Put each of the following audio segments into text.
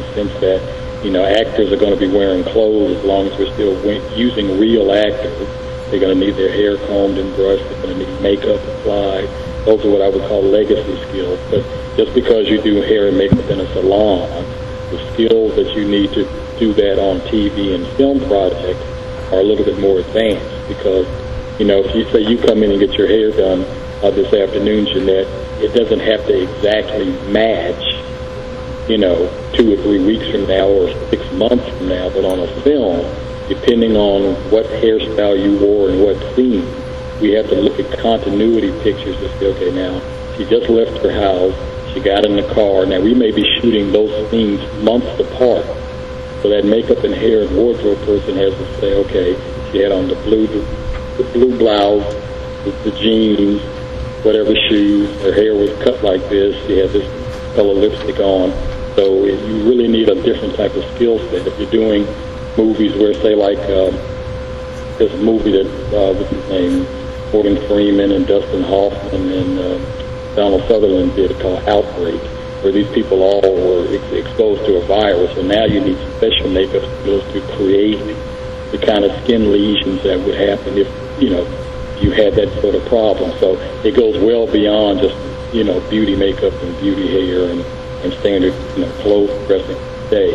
sense that, actors are going to be wearing clothes as long as we're still using real actors. They're going to need their hair combed and brushed. They're going to need makeup applied. Those are what I would call legacy skills. But just because you do hair and makeup in a salon, the skills that you need to do that on TV and film projects are a little bit more advanced. Because, if you say you come in and get your hair done this afternoon, Jeanette, it doesn't have to exactly match, 2 or 3 weeks from now or 6 months from now. But on a film, depending on what hairstyle you wore and what scene, we have to look at continuity pictures to say, okay, now, she just left her house, she got in the car. Now, we may be shooting those scenes months apart. So that makeup and hair and wardrobe person has to say, okay, she had on the blue blouse, the jeans, whatever shoes, her hair was cut like this, she had this color lipstick on. So you really need a different type of skill set. If you're doing movies where, say, like this movie that, what's his name, Morgan Freeman and Dustin Hoffman and Donald Sutherland did, called Outbreak, where these people all were exposed to a virus, and now you need special makeup skills to create the kind of skin lesions that would happen if, you had that sort of problem. So it goes well beyond just, beauty makeup and beauty hair and standard, clothes dressing today.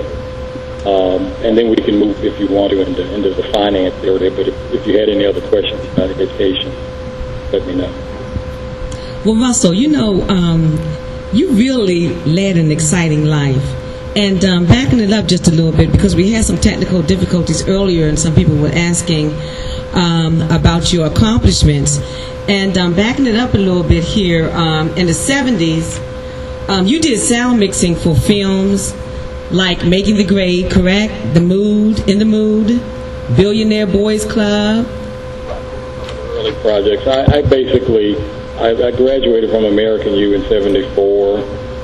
And then we can move, if you want to, into the finance area. But if you had any other questions about education, let me know. Well, Russell, you really led an exciting life. And backing it up just a little bit, because we had some technical difficulties earlier, and some people were asking about your accomplishments. And backing it up a little bit here, in the 70s, you did sound mixing for films like Making the Grade, correct? The Mood, In the Mood, Billionaire Boys Club. Early projects. I graduated from American U in '74.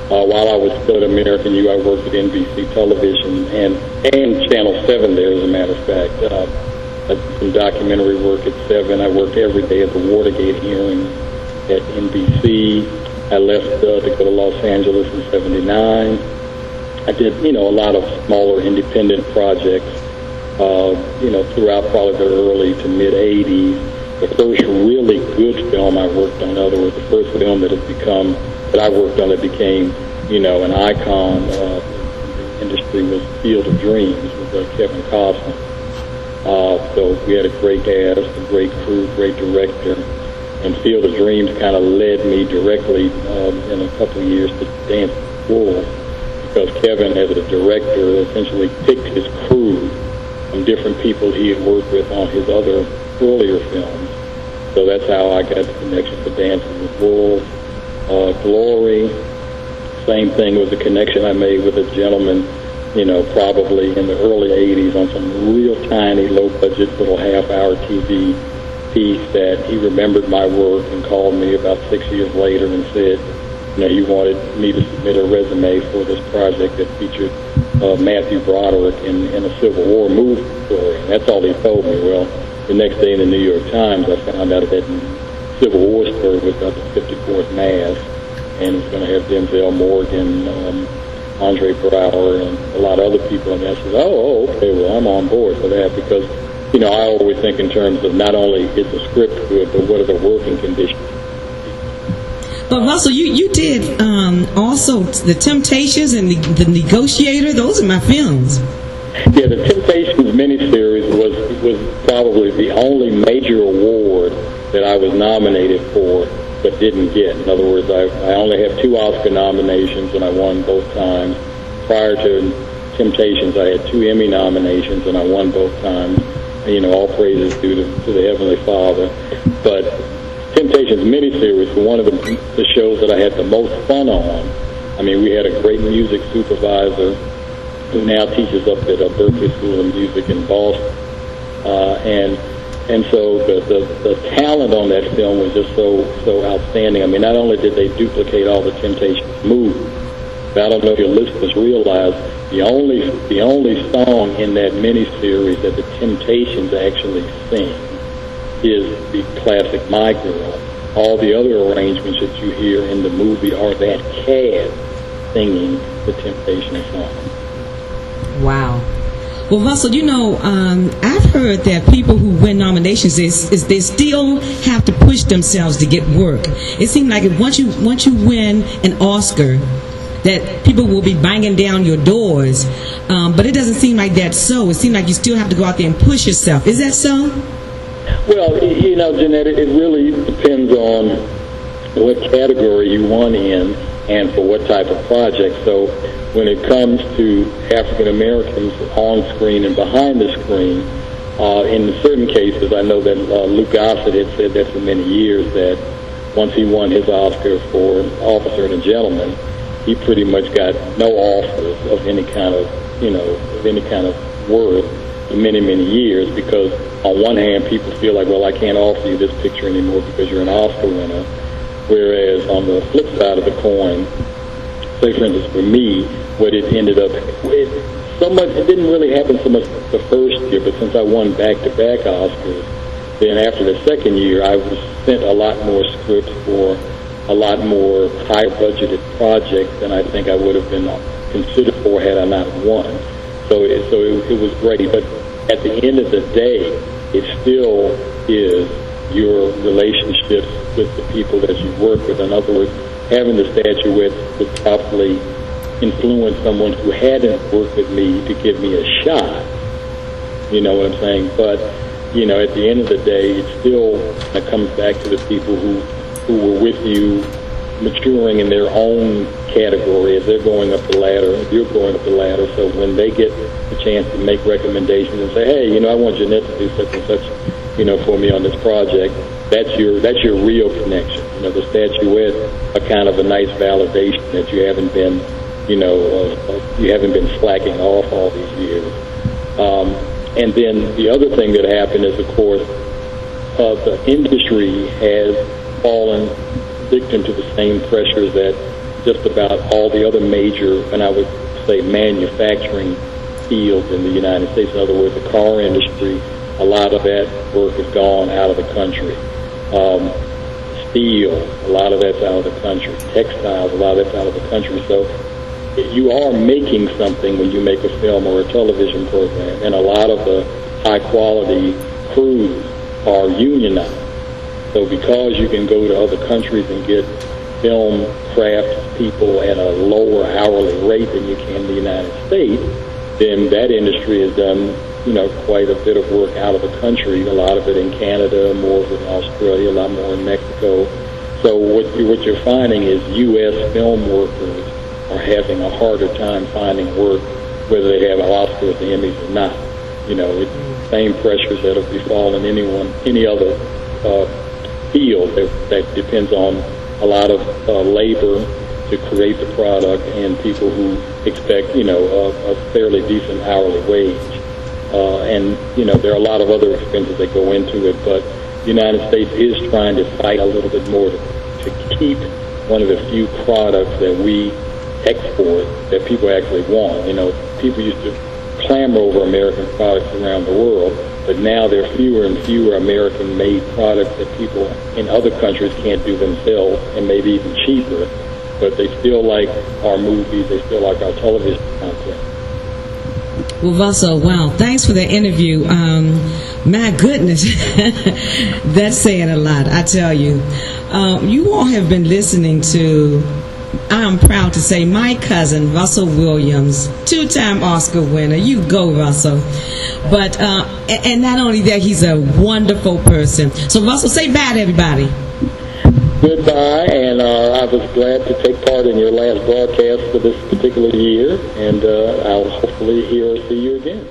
While I was still at American U, I worked at NBC Television and Channel 7 there, as a matter of fact. I did some documentary work at 7. I worked every day at the Watergate hearings at NBC. I left to go to Los Angeles in '79. I did, a lot of smaller independent projects, throughout probably the early to mid-'80s. The first really good film I worked on, in other words, the first film that I worked on that became, an icon in the industry was Field of Dreams with Kevin Costner. So we had a great cast, a great crew, great director. And Field of Dreams kind of led me directly in a couple of years to Dance with Wolves, because Kevin, as a director, essentially picked his crew from different people he had worked with on his other earlier films. So that's how I got the connection to Dancing with Wolves. Glory, same thing, was a connection I made with a gentleman, probably in the early '80s on some real tiny, low-budget little half-hour TV piece that he remembered my work and called me about 6 years later and said, he wanted me to submit a resume for this project that featured Matthew Broderick in a Civil War movie story. And that's all he told me. Well, the next day in the New York Times, I found out that Civil War story was about the 54th Mass, and it's going to have Denzel Morgan, Andre Braugher, and a lot of other people. And I said, okay, well, I'm on board for that, because, I always think in terms of not only is the script good, but what are the working conditions. But Russell, you did also The Temptations and the Negotiator. Those are my films. Yeah, The Temptations miniseries was probably the only major award that I was nominated for but didn't get. In other words, I only have 2 Oscar nominations, and I won both times. Prior to Temptations, I had 2 Emmy nominations, and I won both times. All praises due to the Heavenly Father. But Temptations miniseries was one of the shows that I had the most fun on. I mean, we had a great music supervisor who now teaches up at Berkeley School of Music in Boston. And so the talent on that film was just so outstanding. I mean, not only did they duplicate all the Temptations moves, but I don't know if your listeners realize the only song in that miniseries that the Temptations actually sing is the classic My Girl. All the other arrangements that you hear in the movie are that cast singing the Temptations song. Wow. Well, Russell, you know, I've heard that people who win nominations is they still have to push themselves to get work. It seems like once you win an Oscar, that people will be banging down your doors, but it doesn't seem like that's so. It seems like you still have to go out there and push yourself. Is that so? Well, you know, Jeanette, it really depends on what category you won in and for what type of project. So when it comes to African Americans on screen and behind the screen, in certain cases, I know that Luke Gossett had said that for many years, that once he won his Oscar for Officer and a Gentleman, he pretty much got no offers of any kind of, you know, of any kind of worth for many, many years, because on one hand, people feel like, well, I can't offer you this picture anymore because you're an Oscar winner. Whereas on the flip side of the coin, say for instance for me, what it ended up, it didn't really happen so much the first year, but since I won back-to-back Oscars, then after the second year, I was sent a lot more scripts for a lot more high-budgeted projects than I think I would have been considered for had I not won. So it was great, but at the end of the day, it still is your relationships with the people that you work with. In other words, having the statuette would probably influence someone who hadn't worked with me to give me a shot. You know what I'm saying? But, you know, at the end of the day, it still comes back to the people who were with you maturing in their own category as they're going up the ladder, you're going up the ladder. So when they get the chance to make recommendations and say, hey, you know, I want Jeanette to do such and such, you know, for me on this project, that's your real connection. You know, the statuette are kind of a nice validation that you haven't been, you know, you haven't been slacking off all these years. And then the other thing that happened is, of course, the industry has fallen victim to the same pressures that just about all the other major, and I would say manufacturing fields in the United States. In other words, the car industry, a lot of that work has gone out of the country. Steel, a lot of that's out of the country. Textiles, a lot of that's out of the country. So you are making something when you make a film or a television program, and a lot of the high-quality crews are unionized. So because you can go to other countries and get film craft people at a lower hourly rate than you can in the United States, then that industry has done, you know, quite a bit of work out of the country. A lot of it in Canada, more of it in Australia, a lot more in Mexico. So what you're finding is U.S. film workers are having a harder time finding work, whether they have an Oscar or the Emmys or not. You know, it's the same pressures that have befallen any other field that depends on a lot of labor to create the product and people who expect, you know, a fairly decent hourly wage. And, you know, there are a lot of other expenses that go into it, but the United States is trying to fight a little bit more to keep one of the few products that we export that people actually want. You know, people used to clamor over American products around the world, but now there are fewer and fewer American-made products that people in other countries can't do themselves, and maybe even cheaper, but they still like our movies, they still like our television content. Well, Russell, wow, thanks for that interview. My goodness, that's saying a lot, I tell you. You all have been listening to, I'm proud to say, my cousin, Russell Williams, two-time Oscar winner. You go, Russell. But, and not only that, he's a wonderful person. So, Russell, say bye to everybody. Goodbye, and I was glad to take part in your last broadcast for this particular year, and I'll hopefully hear or see you again.